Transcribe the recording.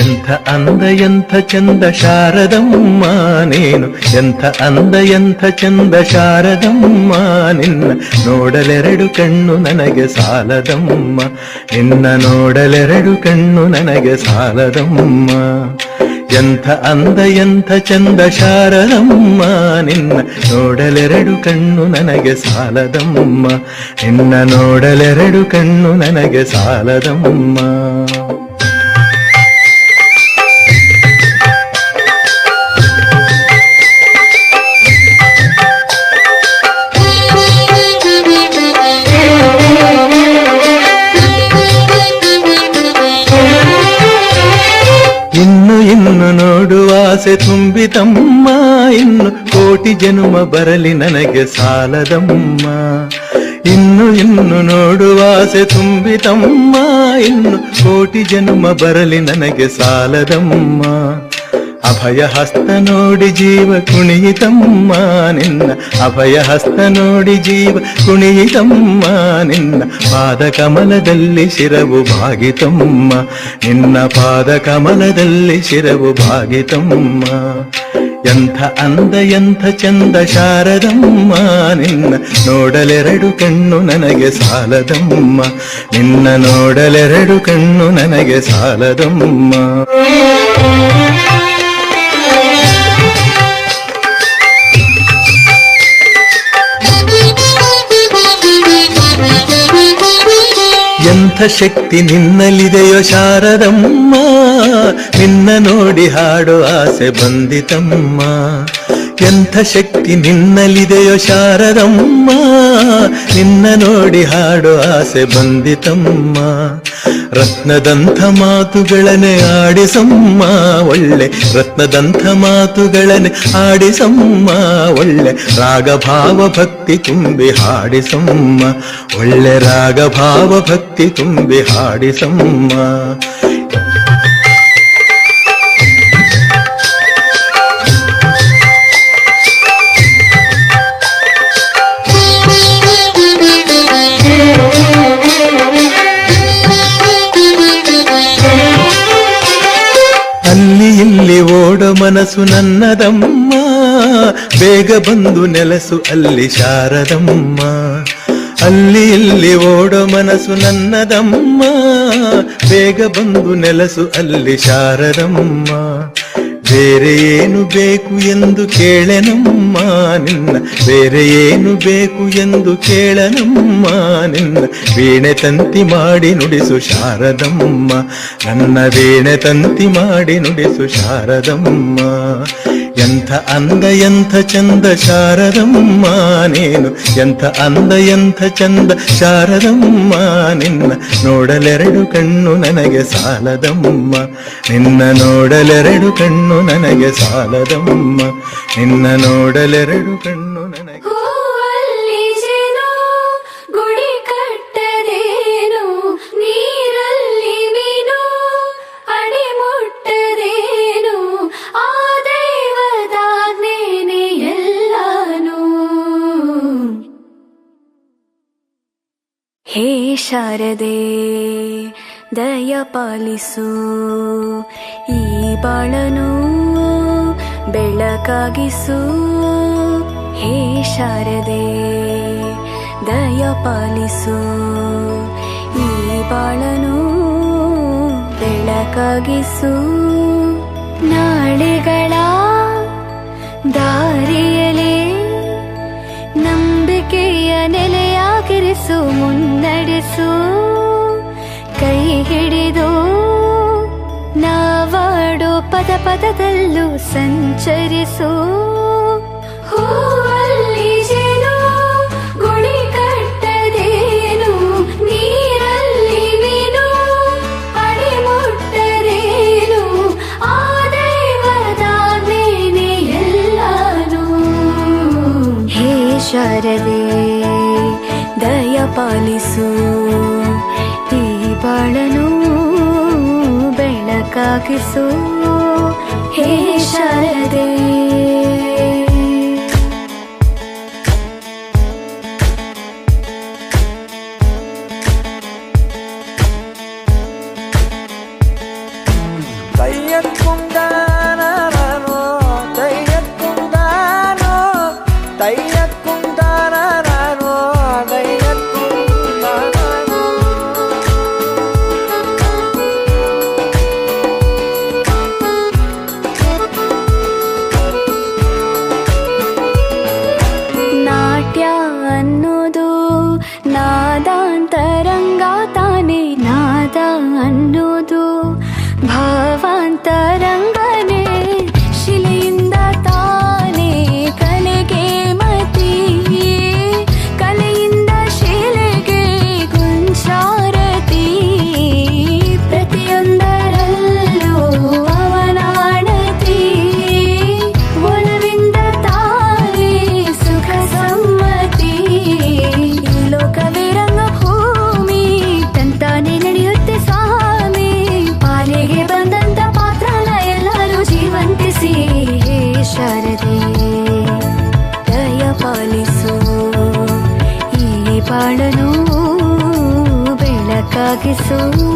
ಎಂಥ ಅಂದ ಎಂಥ ಚಂದ ಶಾರದಮ್ಮ ನೀನು, ಎಂಥ ಅಂದ ಎಂಥ ಚಂದ ಶಾರದಮ್ಮ ನಿನ್ನ ನೋಡಲೆರಡು ಕಣ್ಣು ನನಗೆ ಸಾಲದಮ್ಮ, ನಿನ್ನ ನೋಡಲೆರಡು ಕಣ್ಣು ನನಗೆ ಸಾಲದಮ್ಮ. ಎಂಥ ಅಂದ ಎಂಥ ಚಂದ ಶಾರದಮ್ಮ ನಿನ್ನ ನೋಡಲೆರಡು ಕಣ್ಣು ನನಗೆ ಸಾಲದಮ್ಮ, ನಿನ್ನ ನೋಡಲೆರಡು ಕಣ್ಣು ನನಗೆ ಸಾಲದಮ್ಮ. ಇನ್ನು ನೋಡುವ ಆಸೆ ತುಂಬಿತಮ್ಮ, ಇನ್ನು ಕೋಟಿ ಜನುಮ ಬರಲಿ ನನಗೆ ಸಾಲದಮ್ಮ. ಇನ್ನು ನೋಡುವ ಆಸೆ ತುಂಬಿತಮ್ಮ, ಇನ್ನು ಕೋಟಿ ಜನುಮ ಬರಲಿ ನನಗೆ ಸಾಲದಮ್ಮ. ಅಭಯ ಹಸ್ತ ನೋಡಿ ಜೀವ ಕುಣಿಯಿತಮ್ಮ ನಿನ್ನ, ಅಭಯ ಹಸ್ತ ನೋಡಿ ಜೀವ ಕುಣಿಯಿತಮ್ಮ ನಿನ್ನ ಪಾದ ಕಮಲದಲ್ಲಿ ಶಿರವು ಭಾಗಿತಮ್ಮ, ನಿನ್ನ ಪಾದ ಕಮಲದಲ್ಲಿ ಶಿರವು ಭಾಗಿತಮ್ಮ. ಎಂಥ ಅಂದ ಎಂಥ ಚಂದ ಶಾರದಮ್ಮ ನಿನ್ನ ನೋಡಲೆರಡು ಕಣ್ಣು ನನಗೆ ಸಾಲದಮ್ಮ, ನಿನ್ನ ನೋಡಲೆರಡು ಕಣ್ಣು ನನಗೆ ಸಾಲದಮ್ಮ. ಎಂಥ ಶಕ್ತಿ ನಿನ್ನಲ್ಲಿದೆಯೋ ಶಾರದಮ್ಮ, ನಿನ್ನ ನೋಡಿ ಹಾಡೋ ಆಸೆ ಬಂದಿತಮ್ಮ. ಎಂಥ ಶಕ್ತಿ ನಿನ್ನಲ್ಲಿದೆಯೋ ಶಾರದಮ್ಮ, ನಿನ್ನ ನೋಡಿ ಹಾಡೋ ಆಸೆ ಬಂದಿತಮ್ಮ. ರತ್ನದಂಥ ಮಾತುಗಳನ್ನೇ ಆಡಿಸಮ್ಮ ಒಳ್ಳೆ, ರತ್ನದಂಥ ಮಾತುಗಳನ್ನೇ ಆಡಿಸಮ್ಮ ಒಳ್ಳೆ, ರಾಗಭಾವ ಭಕ್ತಿ ತುಂಬಿ ಹಾಡಿಸಮ್ಮ ಒಳ್ಳೆ, ರಾಗಭಾವ ಭಕ್ತಿ ತುಂಬಿ ಹಾಡಿಸಮ್ಮ. ಅಲ್ಲಿ ಇಲ್ಲಿ ಓಡೋ ಮನಸ್ಸು ನನ್ನದಮ್ಮ, ಬೇಗ ಬಂದು ನೆಲಸು ಅಲ್ಲಿ ಶಾರದಮ್ಮ. ಅಲ್ಲಿ ಇಲ್ಲಿ ಓಡೋ ಮನಸ್ಸು ನನ್ನದಮ್ಮ, ಬೇಗ ಬಂದು ನೆಲಸು ಅಲ್ಲಿ ಶಾರದಮ್ಮ. ಬೇರೆ ಏನು ಬೇಕು ಎಂದು ಕೇಳೆನಮ್ಮ ನಿನ್ನ, ಬೇರೆ ಏನು ಬೇಕು ಎಂದು ಕೇಳನಮ್ಮ ನಿನ್ನ ವೀಣೆ ತಂತಿ ಮಾಡಿ ನುಡಿಸು ಶಾರದಮ್ಮ, ನನ್ನ ವೀಣೆ ತಂತಿ ಮಾಡಿ ನುಡಿಸು ಶಾರದಮ್ಮ. ಎಂಥ ಅಂದ ಎಂಥ ಚಂದ ಶಾರದಮ್ಮ ನೀನು, ಎಂಥ ಅಂದ ಎಂಥ ಚಂದ ಶಾರದಮ್ಮ ನಿನ್ನ ನೋಡಲೆರಡು ಕಣ್ಣು ನನಗೆ ಸಾಲದಮ್ಮ, ನಿನ್ನ ನೋಡಲೆರಡು ಕಣ್ಣು ನನಗೆ ಸಾಲದಮ್ಮ, ನಿನ್ನ ನೋಡಲೆರಡು ಕಣ್ಣು ನನಗೆ. ಗುಡಿ ಕಟ್ಟದೇನು ನೀರಲ್ಲಿ ಮೀನು ಅಡಿ ಮುಟ್ಟದೇನು, ಆ ದೈವದಾಜ್ಞೆನೇ ಎಲ್ಲಾನು. ಹೇ ಶಾರದೆ ದಯ ಪಾಲಿಸು, ಈ ಬಾಳನು ಬೆಳಕಾಗಿಸು. ಹೇ ಶಾರದೆ ದಯ ಪಾಲಿಸು, ಈ ಬಾಳನು ಬೆಳಕಾಗಿಸು. ನಾಳೆಗಳ ದಾರಿಯಲೇ ನಂಬಿಕೆಯ ನೆಲೆಯಾಗಿರಿಸು, ಮುನ್ನಡೆಸು. ಕೈ ಹಿಡಿದು ನಾವಾಡೋ ಪದ ಪದದಲ್ಲೂ ಸಂಚರಿಸು. ಹೂವಲ್ಲಿ ಜೇನು ಗುಡಿ ಕಟ್ಟದೇನು ನೀರಲ್ಲಿ ಮೀನು ಅಡಿ ಮುಟ್ಟದೇನು, ಆ ದೈವದಾಜ್ಞೆನೇ ಎಲ್ಲಾನು. ಹೇ ಶಾರದೆ ದಯ ಪಾಲಿಸು, ಈ ಬಾಳನು ಬೆಳಕಾಗಿಸು. ಹೇ ಶಾರದೆ ಕೈ ಪಾಲಿಸು